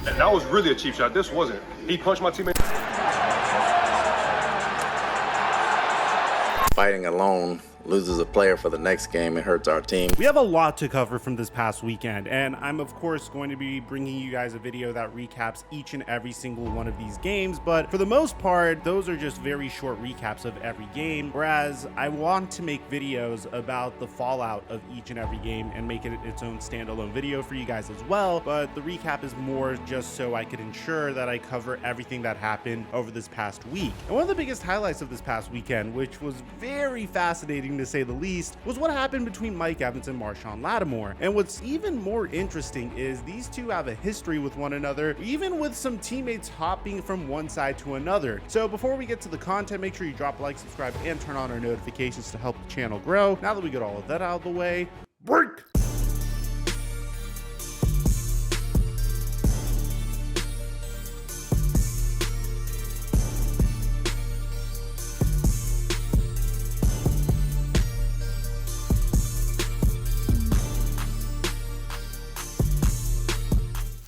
That was really a cheap shot. This wasn't. He punched my teammate. Fighting alone loses a player for the next game. It hurts our team. We have a lot to cover from this past weekend, and I'm of course going to be bringing you guys a video that recaps each and every single one of these games, but for the most part, those are just very short recaps of every game, whereas I want to make videos about the fallout of each and every game and make it its own standalone video for you guys as well, but the recap is more just so I could ensure that I cover everything that happened over this past week. And one of the biggest highlights of this past weekend, which was very fascinating to say the least, was what happened between Mike Evans and Marshon Lattimore. And what's even more interesting is these two have a history with one another, even with some teammates hopping from one side to another. So before we get to the content, make sure you drop a like, subscribe, and turn on our notifications to help the channel grow. Now that we get all of that out of the way, break!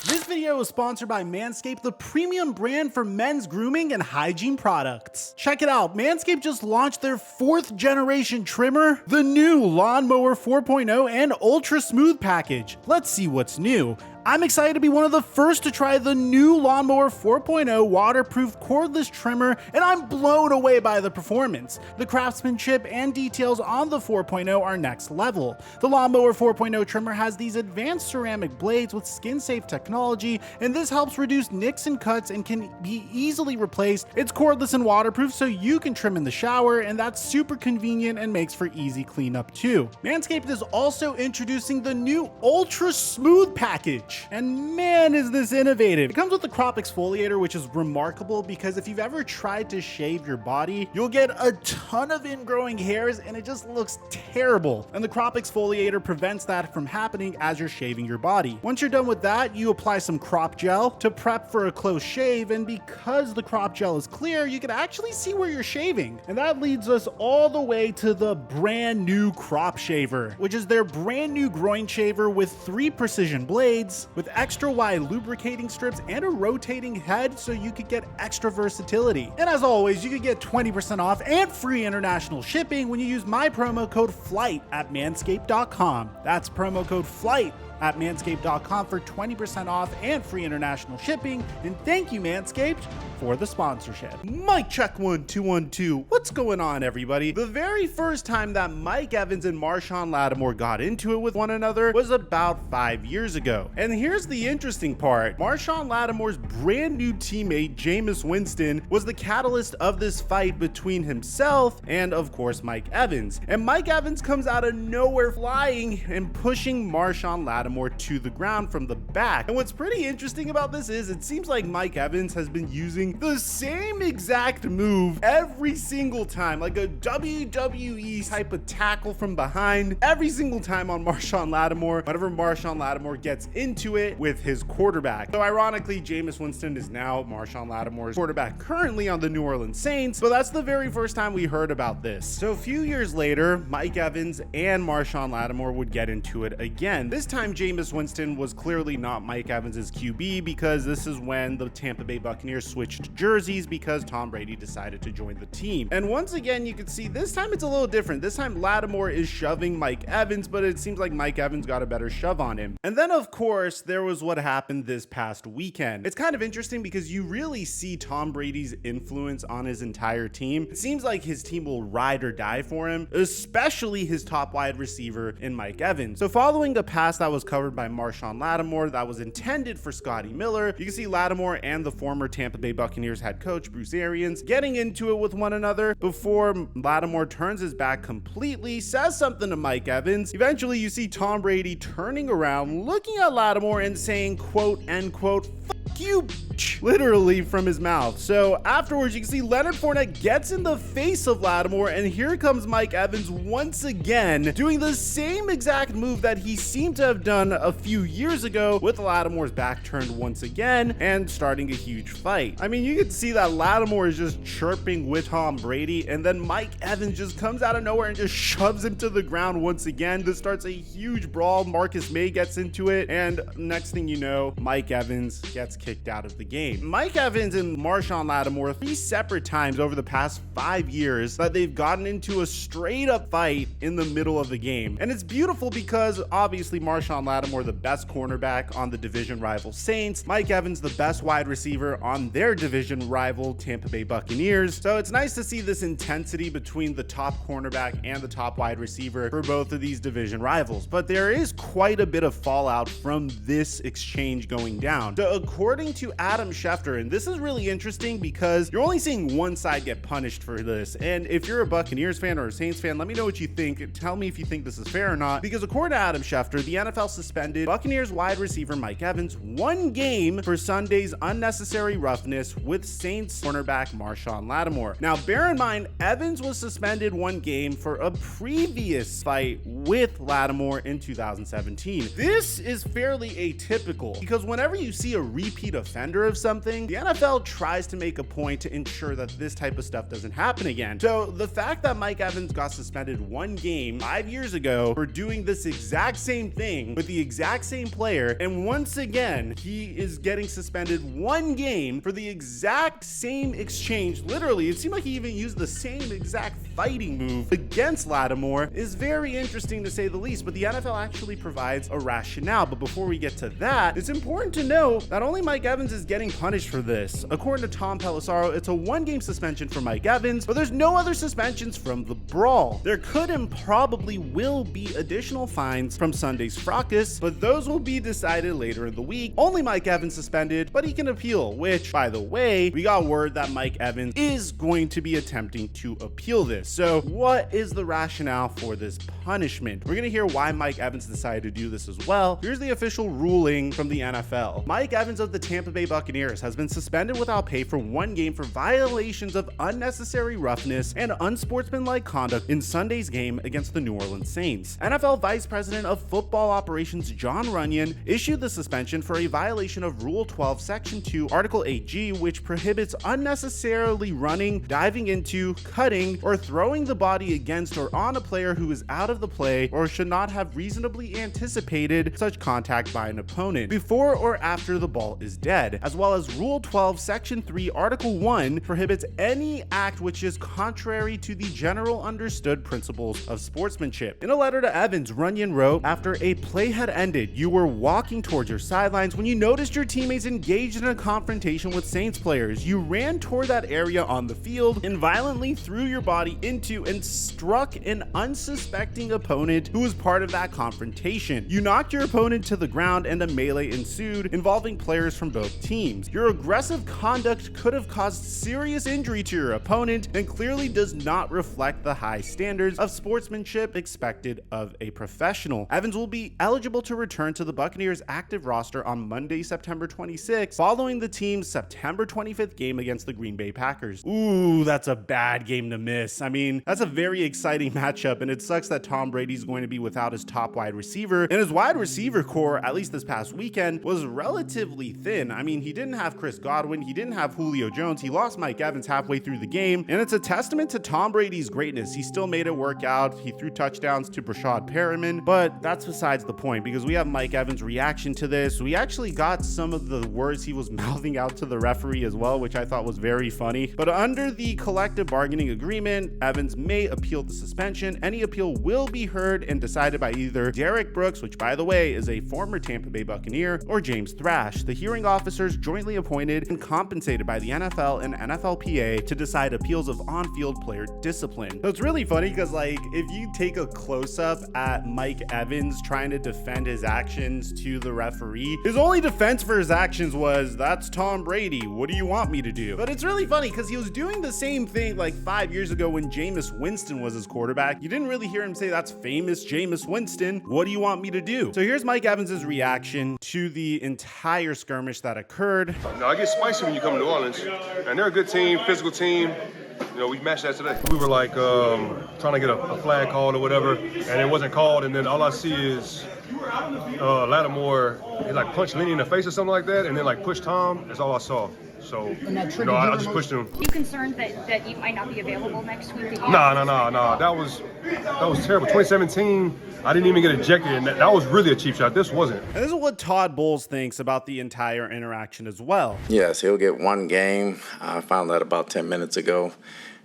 This video is sponsored by Manscaped, the premium brand for men's grooming and hygiene products. Check it out, Manscaped just launched their 4th generation trimmer, the new Lawnmower 4.0 and Ultra Smooth package. Let's see what's new. I'm excited to be one of the first to try the new Lawnmower 4.0 waterproof cordless trimmer, and I'm blown away by the performance. The craftsmanship and details on the 4.0 are next level. The Lawnmower 4.0 trimmer has these advanced ceramic blades with skin-safe technology, and this helps reduce nicks and cuts and can be easily replaced. It's cordless and waterproof, so you can trim in the shower, and that's super convenient and makes for easy cleanup too. Manscaped is also introducing the new Ultra Smooth package. And man, is this innovative. It comes with the crop exfoliator, which is remarkable because if you've ever tried to shave your body, you'll get a ton of ingrowing hairs and it just looks terrible. And the crop exfoliator prevents that from happening as you're shaving your body. Once you're done with that, you apply some crop gel to prep for a close shave, and because the crop gel is clear, you can actually see where you're shaving. And that leads us all the way to the brand new crop shaver, which is their brand new groin shaver with 3 precision blades, with extra wide lubricating strips and a rotating head so you could get extra versatility. And as always, you could get 20% off and free international shipping when you use my promo code FLIGHT at manscaped.com. That's promo code FLIGHT at manscaped.com for 20% off and free international shipping. And thank you, Manscaped, for the sponsorship. Mic check 1 2 1 2. What's going on, everybody? The very first time that Mike Evans and Marshon Lattimore got into it with one another was about 5 years ago. And here's the interesting part. Marshon Lattimore's brand new teammate, Jameis Winston, was the catalyst of this fight between himself and, of course, Mike Evans. And Mike Evans comes out of nowhere flying and pushing Marshon Lattimore to the ground from the back. And what's pretty interesting about this is it seems like Mike Evans has been using the same exact move every single time, like a WWE type of tackle from behind every single time on Marshon Lattimore whenever Marshon Lattimore gets into it with his quarterback. So ironically, Jameis Winston is now Marshon Lattimore's quarterback currently on the New Orleans Saints, but that's the very first time we heard about this. So a few years later, Mike Evans and Marshon Lattimore would get into it again. This time Jameis Winston was clearly not Mike Evans' QB because this is when the Tampa Bay Buccaneers switched jerseys because Tom Brady decided to join the team. And once again, you can see this time it's a little different. This time Lattimore is shoving Mike Evans, but it seems like Mike Evans got a better shove on him. And then of course, there was what happened this past weekend. It's kind of interesting because you really see Tom Brady's influence on his entire team. It seems like his team will ride or die for him, especially his top wide receiver in Mike Evans. So following a pass that was covered by Marshon Lattimore that was intended for Scotty Miller, you can see Lattimore and the former Tampa Bay Buccaneers head coach Bruce Arians getting into it with one another before Lattimore turns his back completely, says something to Mike Evans. Eventually you see Tom Brady turning around, looking at Lattimore and saying, quote, end quote, "Fuck you, bitch," literally from his mouth. So afterwards, you can see Leonard Fournette gets in the face of Lattimore, and here comes Mike Evans once again, doing the same exact move that he seemed to have done a few years ago, with Lattimore's back turned once again and starting a huge fight. I mean, you can see that Lattimore is just chirping with Tom Brady, and then Mike Evans just comes out of nowhere and just shoves him to the ground once again. This starts a huge brawl. Marcus May gets into it, and next thing you know, Mike Evans gets kicked out of the game. Mike Evans and Marshawn Lattimore 3 separate times over the past 5 years that they've gotten into a straight up fight in the middle of the game. And it's beautiful because obviously Marshawn Lattimore, the best cornerback on the division rival Saints, Mike Evans, the best wide receiver on their division rival Tampa Bay Buccaneers. So it's nice to see this intensity between the top cornerback and the top wide receiver for both of these division rivals. But there is quite a bit of fallout from this exchange going down. So according to Adam Schefter, and this is really interesting because you're only seeing one side get punished for this. And if you're a Buccaneers fan or a Saints fan, let me know what you think. Tell me if you think this is fair or not. Because according to Adam Schefter, the NFL suspended Buccaneers wide receiver Mike Evans 1 game for Sunday's unnecessary roughness with Saints cornerback Marshawn Lattimore. Now, bear in mind, Evans was suspended 1 game for a previous fight with Lattimore in 2017. This is fairly atypical because whenever you see a repeat offender of something, the NFL tries to make a point to ensure that this type of stuff doesn't happen again. So the fact that Mike Evans got suspended 1 game 5 years ago for doing this exact same thing with the exact same player, and once again, he is getting suspended 1 game for the exact same exchange. Literally, it seemed like he even used the same exact fighting move against Lattimore, is very interesting to say the least, but the NFL actually provides a rationale. But before we get to that, it's important to know that only Mike Evans is getting punished for this. According to Tom Pelissaro, it's a 1-game suspension for Mike Evans, but there's no other suspensions from the brawl. There could and probably will be additional fines from Sunday's fracas, but those will be decided later in the week. Only Mike Evans suspended, but he can appeal, which, by the way, we got word that Mike Evans is going to be attempting to appeal this. So what is the rationale for this punishment? We're going to hear why Mike Evans decided to do this as well. Here's the official ruling from the NFL. Mike Evans of the Tampa Bay Buccaneers has been suspended without pay for 1 game for violations of unnecessary roughness and unsportsmanlike conduct in Sunday's game against the New Orleans Saints. NFL Vice President of Football Operations John Runyon issued the suspension for a violation of Rule 12, Section 2, Article 8G, which prohibits unnecessarily running, diving into, cutting, or throwing the body against or on a player who is out of the play or should not have reasonably anticipated such contact by an opponent before or after the ball is dead, as well as Rule 12, Section 3, Article 1 prohibits any act which is contrary to the general understood principles of sportsmanship. In a letter to Evans, Runyon wrote, "After a play had ended, you were walking towards your sidelines when you noticed your teammates engaged in a confrontation with Saints players. You ran toward that area on the field and violently threw your body into and struck an unsuspecting opponent who was part of that confrontation. You knocked your opponent to the ground and a melee ensued involving players from both teams. Your aggressive conduct could have caused serious injury to your opponent and clearly does not reflect the high standards of sportsmanship expected of a professional. Evans will be eligible to return to the Buccaneers active roster on Monday, September 26th, following the team's September 25th game against the Green Bay Packers." Ooh, that's a bad game to miss. I mean, that's a very exciting matchup, and it sucks that Tom Brady's going to be without his top wide receiver, and his wide receiver core, at least this past weekend, was relatively thin. I mean, he didn't have Chris Godwin, he didn't have Julio Jones, he lost Mike Evans halfway through the game, and it's a testament to Tom Brady's greatness. He still made it work out. He threw touchdowns to Brashad Perriman, but that's besides the point because we have Mike Evans' reaction to this. We actually got some of the words he was mouthing out to the referee as well, which I thought was very funny. But under the collective bargaining agreement, Evans may appeal the suspension. Any appeal will be heard and decided by either Derek Brooks, which by the way is a former Tampa Bay Buccaneer, or James Thrash, the hearing officers jointly appointed and compensated by the NFL and NFLPA to decide appeals of on-field player discipline. So it's really funny because like if you take a close-up at Mike Evans trying to defend his actions to the referee, his only defense for his actions was, "That's Tom Brady, what do you want me to do?" But it's really funny because he was doing the same thing like 5 years ago when Jameis Winston was his quarterback. You didn't really hear him say, "That's famous Jameis Winston, what do you want me to do?" So here's Mike Evans' reaction to the entire skirmish that occurred. Now, I get spicy when you come to New Orleans, and they're a good team, physical team. You know, we matched that today. We were like trying to get a flag called or whatever, and it wasn't called, and then all I see is Lattimore, he like punched Lenny in the face or something like that, and then like pushed Tom. That's all I saw. So, you know, I just pushed him. Are you concerned that you might not be available next week? No. That was terrible. 2017, I didn't even get ejected, and that was really a cheap shot. This wasn't. And this is what Todd Bowles thinks about the entire interaction as well. Yes, he'll get 1 game. I found that about 10 minutes ago.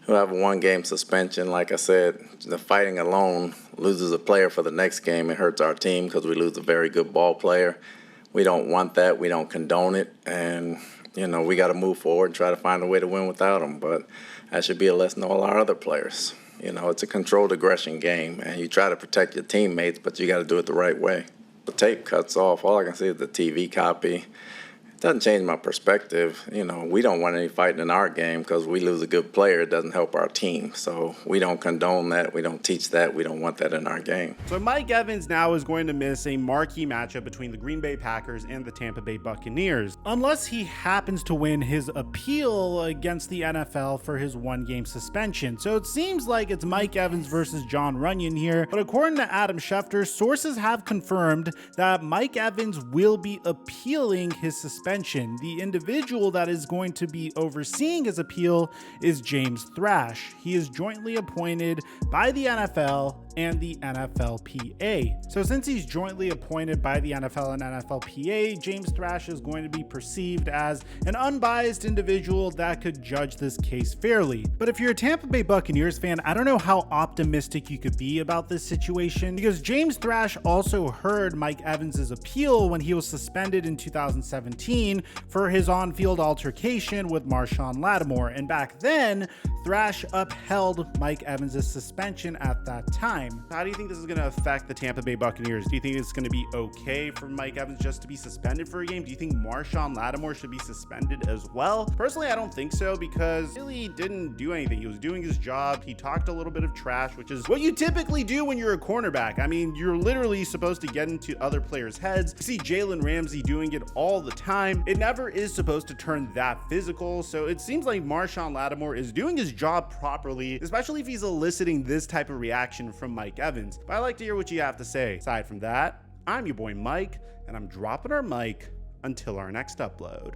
He'll have a 1-game suspension. Like I said, the fighting alone loses a player for the next game. It hurts our team because we lose a very good ball player. We don't want that. We don't condone it. And, we got to move forward and try to find a way to win without him. But that should be a lesson to all our other players. It's a controlled aggression game, and you try to protect your teammates, but you got to do it the right way. The tape cuts off. All I can see is the TV copy. It doesn't change my perspective. We don't want any fighting in our game because we lose a good player. It doesn't help our team. So we don't condone that. We don't teach that. We don't want that in our game. So Mike Evans now is going to miss a marquee matchup between the Green Bay Packers and the Tampa Bay Buccaneers, unless he happens to win his appeal against the NFL for his 1-game suspension. So it seems like it's Mike Evans versus John Runyon here. But according to Adam Schefter, sources have confirmed that Mike Evans will be appealing his suspension. The individual that is going to be overseeing his appeal is James Thrash. He is jointly appointed by the NFL and the NFLPA. So since he's jointly appointed by the NFL and NFLPA, James Thrash is going to be perceived as an unbiased individual that could judge this case fairly. But if you're a Tampa Bay Buccaneers fan, I don't know how optimistic you could be about this situation, because James Thrash also heard Mike Evans's appeal when he was suspended in 2017 for his on-field altercation with Marshawn Lattimore. And back then, Thrash upheld Mike Evans's suspension at that time. How do you think this is going to affect the Tampa Bay Buccaneers? Do you think it's going to be okay for Mike Evans just to be suspended for a game? Do you think Marshawn Lattimore should be suspended as well? Personally, I don't think so, because he really didn't do anything. He was doing his job. He talked a little bit of trash, which is what you typically do when you're a cornerback. I mean, you're literally supposed to get into other players' heads. You see Jalen Ramsey doing it all the time. It never is supposed to turn that physical. So it seems like Marshawn Lattimore is doing his job properly, especially if he's eliciting this type of reaction from Mike Evans. But I'd like to hear what you have to say. Aside from that, I'm your boy Mike, and I'm dropping our mic until our next upload.